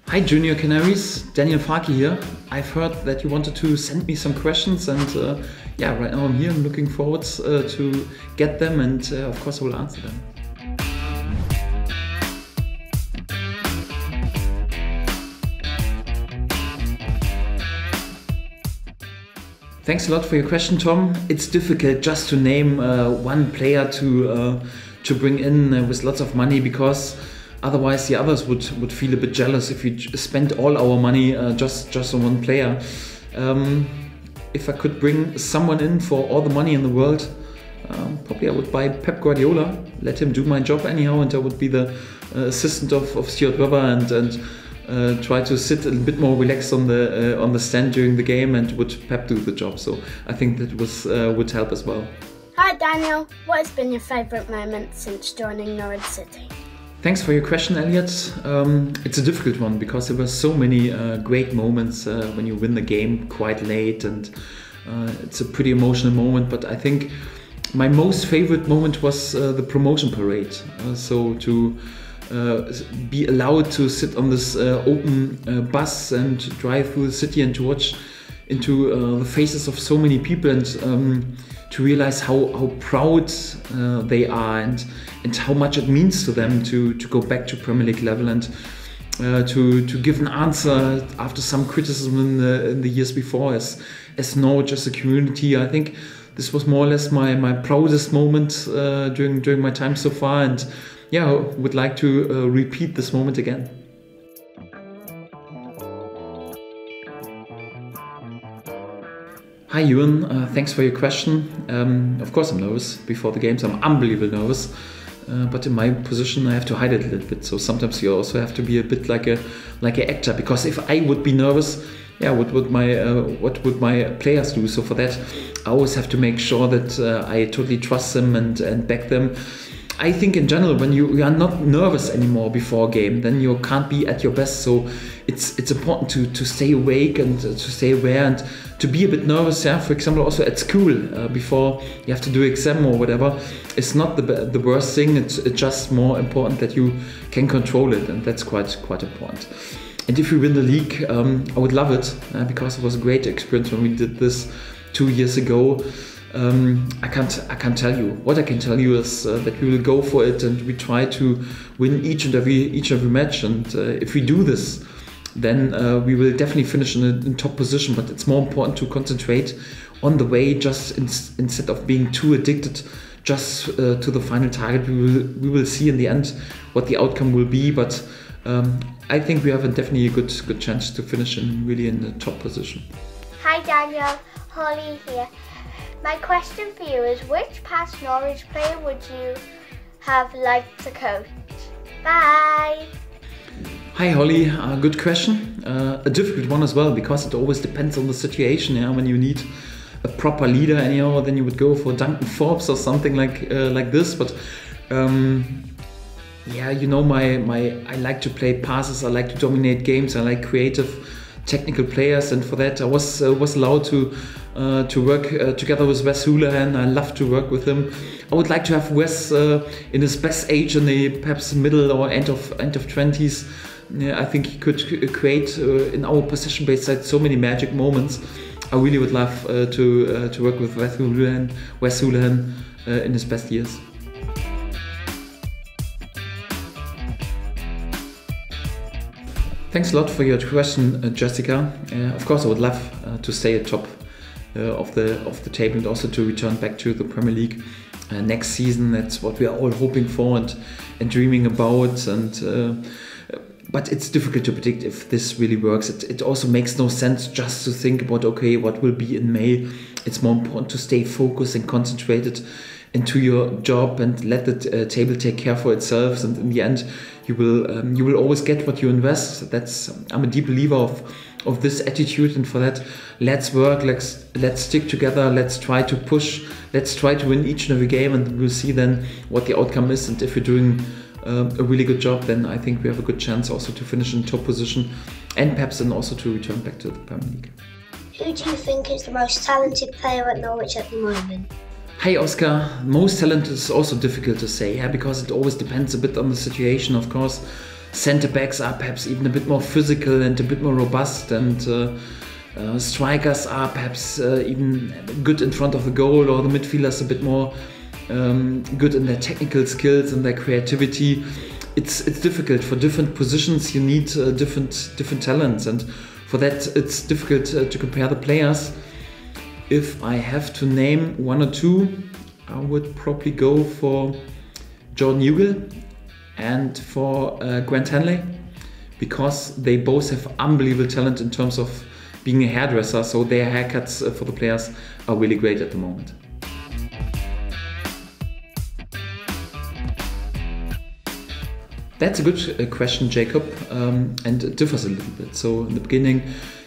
Hi Junior Canaries, Daniel Farke here. I've heard that you wanted to send me some questions and yeah, right now I'm here. I'm looking forward to get them and of course I will answer them. Thanks a lot for your question, Tom. It's difficult just to name one player to bring in with lots of money, because otherwise the others would feel a bit jealous if we spent all our money just on one player. If I could bring someone in for all the money in the world, probably I would buy Pep Guardiola, let him do my job anyhow, and I would be the assistant of Stuart Webber and try to sit a bit more relaxed on the stand during the game, and would Pep do the job. So I think that would help as well. Hi Daniel, what has been your favourite moment since joining Norwich City? Thanks for your question, Elliot. It's a difficult one because there were so many great moments when you win the game quite late, and it's a pretty emotional moment. But I think my most favorite moment was the promotion parade. So to be allowed to sit on this open bus and drive through the city and to watch into the faces of so many people, and to realize how proud they are and how much it means to them to go back to Premier League level, and to give an answer after some criticism in the years before as Norwich as a community. I think this was more or less my proudest moment during my time so far, and yeah, I would like to repeat this moment again. Hi Ewan, thanks for your question. Of course I'm nervous before the games, I'm unbelievably nervous. But in my position I have to hide it a little bit. So sometimes you also have to be a bit like an actor, because if I would be nervous, yeah, what would my players do? So for that I always have to make sure that I totally trust them and back them. I think in general, when you are not nervous anymore before a game, then you can't be at your best. So it's important to stay awake and to stay aware, and to be a bit nervous. Yeah, for example, also at school before you have to do exam or whatever, it's not the worst thing. It's just more important that you can control it, and that's quite important. And if we win the league, I would love it because it was a great experience when we did this 2 years ago. I can't tell you. What I can tell you is that we will go for it, and we try to win each and every match. And if we do this, then we will definitely finish in top position. But it's more important to concentrate on the way, just instead of being too addicted just to the final target. We will see in the end what the outcome will be. But I think we have definitely a good chance to finish in the top position. Hi Daniel, Holly here. My question for you is, which past Norwich player would you have liked to coach? Bye! Hi Holly, good question. A difficult one as well, because it always depends on the situation. Yeah? When you need a proper leader anyhow, then you would go for Duncan Forbes or something like this. But yeah, you know, I like to play passes, I like to dominate games, I like creative technical players, and for that I was allowed to work together with Wes Hoolahan. I love to work with him. I would like to have Wes in his best age, in the perhaps middle or end of 20s. Yeah, I think he could create in our possession-based side so many magic moments. I really would love to work with Wes Hoolahan in his best years. Thanks a lot for your question, Jessica. Of course, I would love to stay at top of the table, and also to return back to the Premier League next season. That's what we are all hoping for and dreaming about. But it's difficult to predict if this really works. It also makes no sense just to think about, okay, what will be in May. It's more important to stay focused and concentrated into your job and let the table take care for itself. And in the end, you will always get what you invest. I'm a deep believer of this attitude, and for that, let's work. Let's stick together. Let's try to push. Let's try to win each and every game, and we'll see then what the outcome is. And if you're doing a really good job, then I think we have a good chance also to finish in top position, and perhaps then also to return back to the Premier League. Who do you think is the most talented player at Norwich at the moment? Hi Oscar, most talented is also difficult to say, yeah, because it always depends a bit on the situation, of course. centre backs are perhaps even a bit more physical and a bit more robust, and strikers are perhaps even good in front of the goal, or the midfielders a bit more good in their technical skills and their creativity. It's difficult. For different positions you need different talents, and for that it's difficult to compare the players. If I have to name one or two, I would probably go for Jordan Hugill and for Grant Hanley, because they both have unbelievable talent in terms of being a hairdresser, so their haircuts for the players are really great at the moment. That's a good question, Jacob, and it differs a little bit. So in the beginning,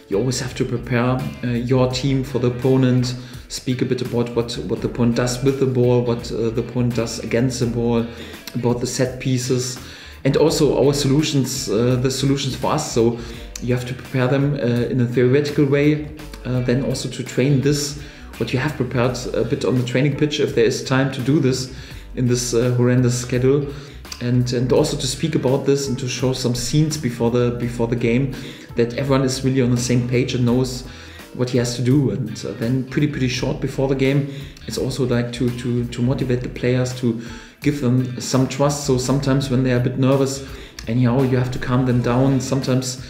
you always have to prepare your team for the opponent, speak a bit about what the opponent does with the ball, what the opponent does against the ball, about the set pieces, and also our solutions, the solutions for us. So you have to prepare them in a theoretical way, then also to train this, what you have prepared a bit on the training pitch, if there is time to do this in this horrendous schedule. And also to speak about this and to show some scenes before the game, that everyone is really on the same page and knows what he has to do. And then pretty short before the game, it's also like to motivate the players, to give them some trust. So sometimes when they are a bit nervous, anyhow, you have to calm them down. Sometimes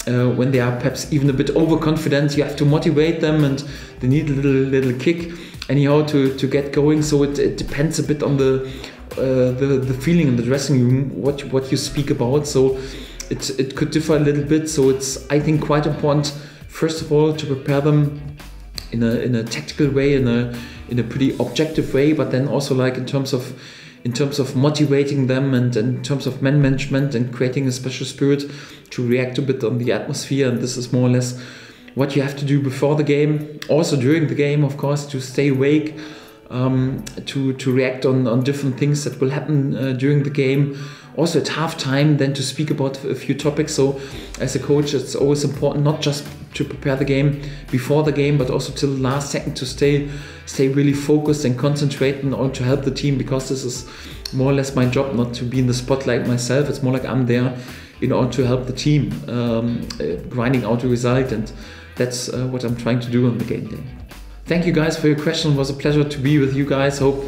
when they are perhaps even a bit overconfident, you have to motivate them, and they need a little kick anyhow to get going. So it depends a bit on the feeling in the dressing room, what you speak about. So it could differ a little bit. So it's, I think, quite important, first of all, to prepare them in a tactical way, in a pretty objective way, but then also like in terms of motivating them, and in terms of man management and creating a special spirit to react a bit on the atmosphere. And this is more or less what you have to do before the game, also during the game, of course, to stay awake, to react on different things that will happen during the game. Also at halftime, then to speak about a few topics. So as a coach, it's always important not just to prepare the game before the game, but also till the last second to stay really focused and concentrate in order to help the team, because this is more or less my job, not to be in the spotlight myself. It's more like I'm there in order to help the team, grinding out the result, and that's what I'm trying to do on the game day. Thank you guys for your question. It was a pleasure to be with you guys. Hope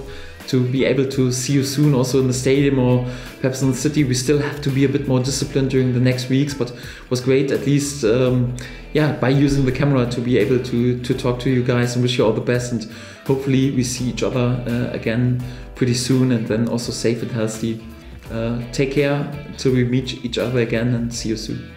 to be able to see you soon also in the stadium, or perhaps in the city. We still have to be a bit more disciplined during the next weeks, but it was great at least by using the camera to be able to talk to you guys, and wish you all the best, and hopefully we see each other again pretty soon, and then also safe and healthy. Take care until we meet each other again, and see you soon.